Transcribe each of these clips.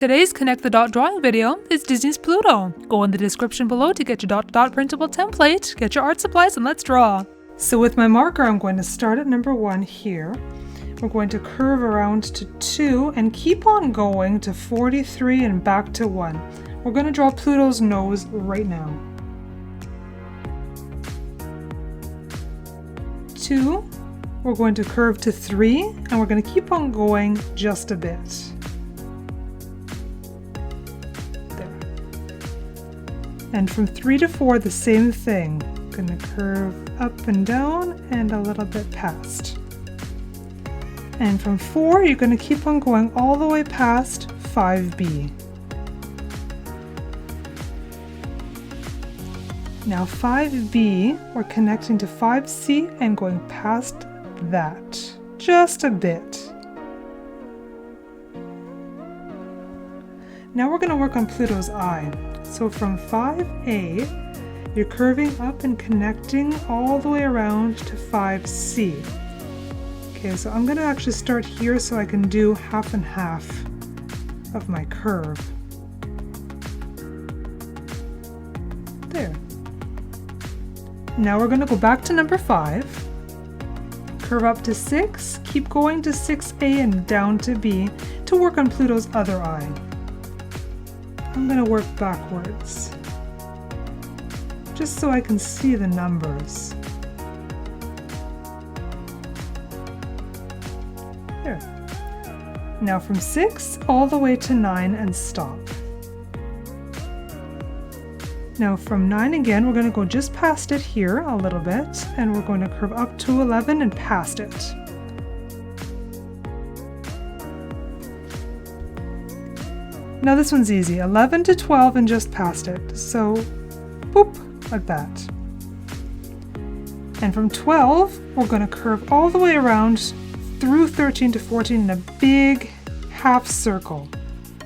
Today's Connect the Dot drawing video is Disney's Pluto. Go in the description below to get your dot printable template, get your art supplies, and let's draw. So with my marker, I'm going to start at number 1 here. We're going to curve around to 2 and keep on going to 43 and back to 1. We're going to draw Pluto's nose right now. 2, we're going to curve to 3, and we're going to keep on going just a bit. There. And from 3 to 4, the same thing. Going to curve up and down and a little bit past. And from 4, you're going to keep on going all the way past 5B. Now 5B, we're connecting to 5C and going past that, just a bit. Now we're going to work on Pluto's eye. So from 5A, you're curving up and connecting all the way around to 5C. Okay, so I'm going to actually start here so I can do half and half of my curve. There. Now we're going to go back to number 5, curve up to 6, keep going to 6A and down to B to work on Pluto's other eye. I'm going to work backwards, just so I can see the numbers. There. Now from 6 all the way to 9 and stop. Now from 9 again, we're going to go just past it here a little bit, and we're going to curve up to 11 and past it. Now this one's easy, 11 to 12 and just past it. So, boop, like that. And from 12, we're going to curve all the way around through 13 to 14 in a big half circle.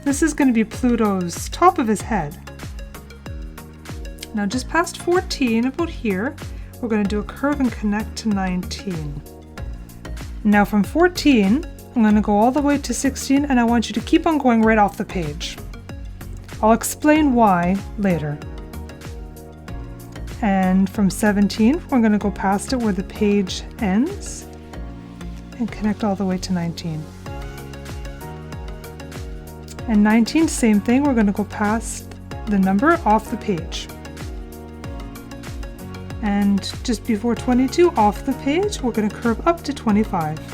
This is going to be Pluto's top of his head. Now just past 14, about here, we're going to do a curve and connect to 19. Now from 14, I'm going to go all the way to 16, and I want you to keep on going right off the page. I'll explain why later. And from 17, we're going to go past it where the page ends and connect all the way to 19. And 19, same thing, we're going to go past the number off the page. And just before 22, off the page, we're going to curve up to 25.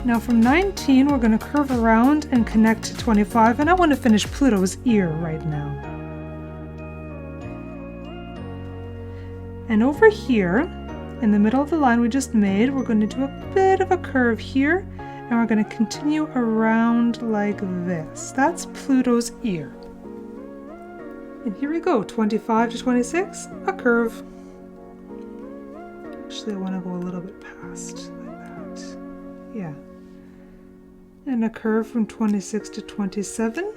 Now from 19, we're going to curve around and connect to 25, and I want to finish Pluto's ear right now. And over here, in the middle of the line we just made, we're going to do a bit of a curve here, and we're going to continue around like this. That's Pluto's ear. And here we go, 25 to 26, a curve. Actually, I want to go a little bit past, like that. Yeah. And a curve from 26 to 27.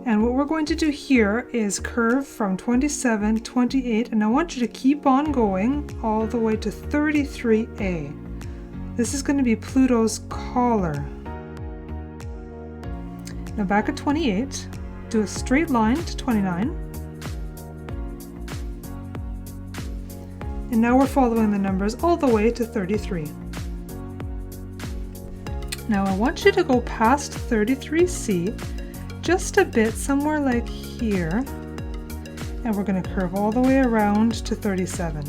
And what we're going to do here is curve from 27, 28, and I want you to keep on going all the way to 33A. This is going to be Pluto's collar. Now back at 28, do a straight line to 29. And now we're following the numbers all the way to 33. Now I want you to go past 33C just a bit, somewhere like here, and we're going to curve all the way around to 37.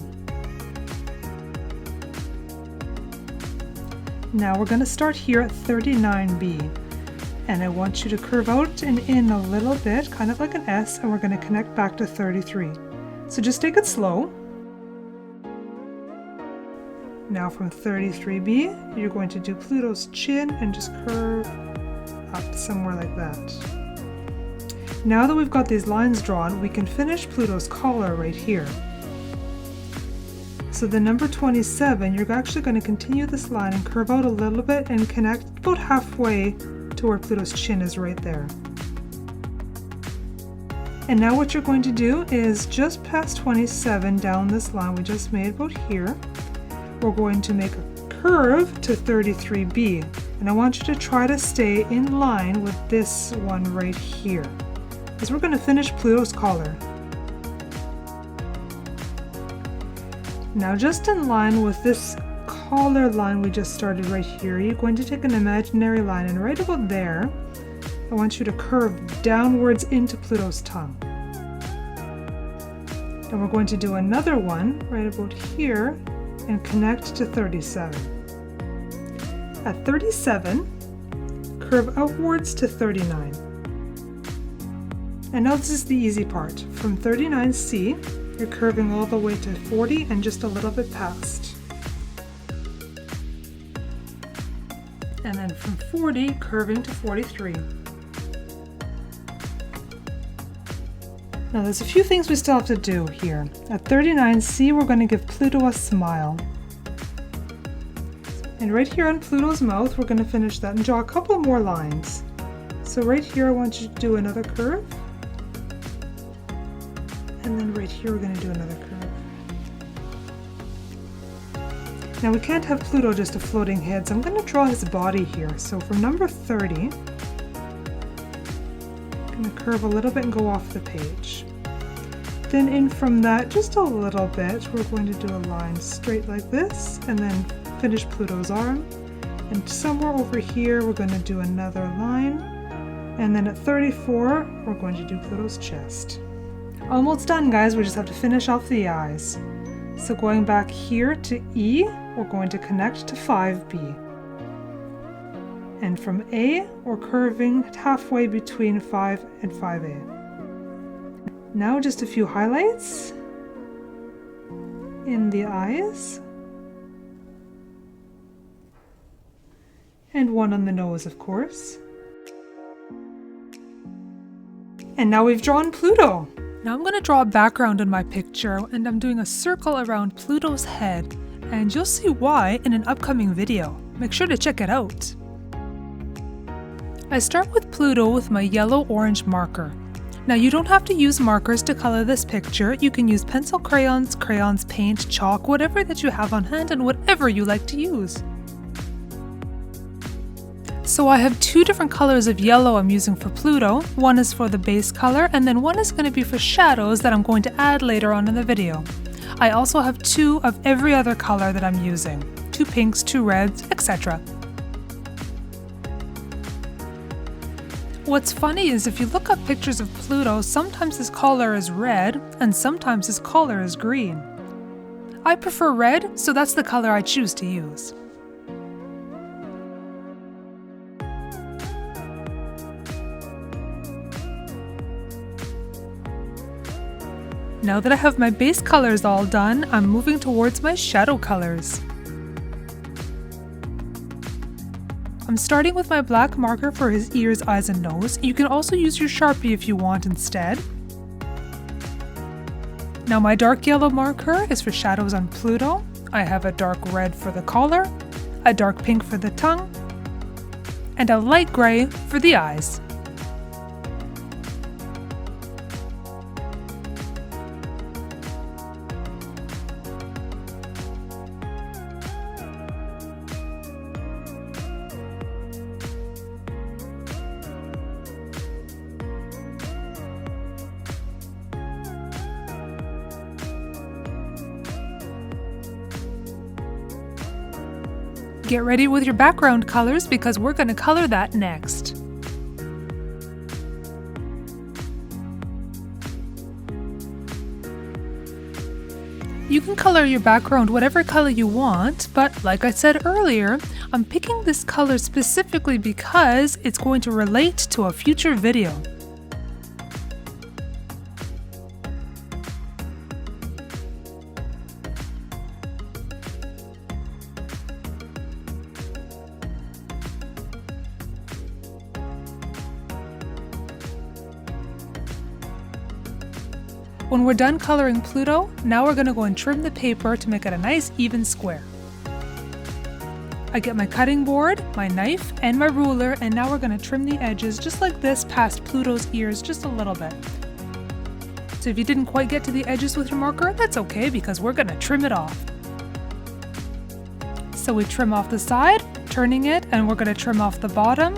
Now we're going to start here at 39B, and I want you to curve out and in a little bit, kind of like an S, and we're going to connect back to 33. So just take it slow. Now from 33B, you're going to do Pluto's chin and just curve up somewhere like that. Now that we've got these lines drawn, we can finish Pluto's collar right here. So the number 27, you're actually going to continue this line and curve out a little bit and connect about halfway to where Pluto's chin is right there. And now what you're going to do is just past 27 down this line we just made about here, we're going to make a curve to 33B. And I want you to try to stay in line with this one right here, because we're going to finish Pluto's collar. Now just in line with this collar line we just started right here, you're going to take an imaginary line, and right about there, I want you to curve downwards into Pluto's tongue. Then we're going to do another one right about here and connect to 37. At 37, curve outwards to 39. And now this is the easy part. From 39C, you're curving all the way to 40 and just a little bit past. And then from 40, curving to 43. Now there's a few things we still have to do here. At 39C, we're going to give Pluto a smile. And right here on Pluto's mouth, we're going to finish that and draw a couple more lines. So right here, I want you to do another curve. And then right here, we're going to do another curve. Now we can't have Pluto just a floating head, so I'm going to draw his body here. So from number 30, I'm going to curve a little bit and go off the page. Then in from that, just a little bit, we're going to do a line straight like this, and then finish Pluto's arm. And somewhere over here, we're going to do another line. And then at 34, we're going to do Pluto's chest. Almost done, guys. We just have to finish off the eyes. So going back here to E, we're going to connect to 5B. And from A, we're curving halfway between 5 and 5A. Now just a few highlights in the eyes. And one on the nose, of course. And now we've drawn Pluto. Now I'm going to draw a background in my picture, and I'm doing a circle around Pluto's head, and you'll see why in an upcoming video. Make sure to check it out. I start with Pluto with my yellow-orange marker. Now you don't have to use markers to color this picture. You can use pencil crayons, paint, chalk, whatever that you have on hand and whatever you like to use. So I have two different colors of yellow I'm using for Pluto. One is for the base color, and then one is going to be for shadows that I'm going to add later on in the video. I also have two of every other color that I'm using. 2 pinks, 2 reds, etc. What's funny is if you look up pictures of Pluto, sometimes his collar is red and sometimes his collar is green. I prefer red, so that's the color I choose to use. Now that I have my base colors all done, I'm moving towards my shadow colors. I'm starting with my black marker for his ears, eyes, and nose. You can also use your Sharpie if you want instead. Now my dark yellow marker is for shadows on Pluto. I have a dark red for the collar, a dark pink for the tongue, and a light gray for the eyes. Get ready with your background colors because we're going to color that next. You can color your background whatever color you want, but like I said earlier, I'm picking this color specifically because it's going to relate to a future video. When we're done coloring Pluto, now we're going to go and trim the paper to make it a nice even square. I get my cutting board, my knife, and my ruler, and now we're going to trim the edges just like this past Pluto's ears just a little bit. So if you didn't quite get to the edges with your marker, that's okay because we're going to trim it off. So we trim off the side, turning it, and we're going to trim off the bottom.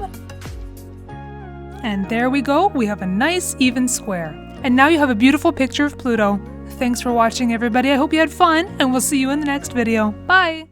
And there we go, we have a nice even square. And now you have a beautiful picture of Pluto. Thanks for watching, everybody. I hope you had fun, and we'll see you in the next video. Bye!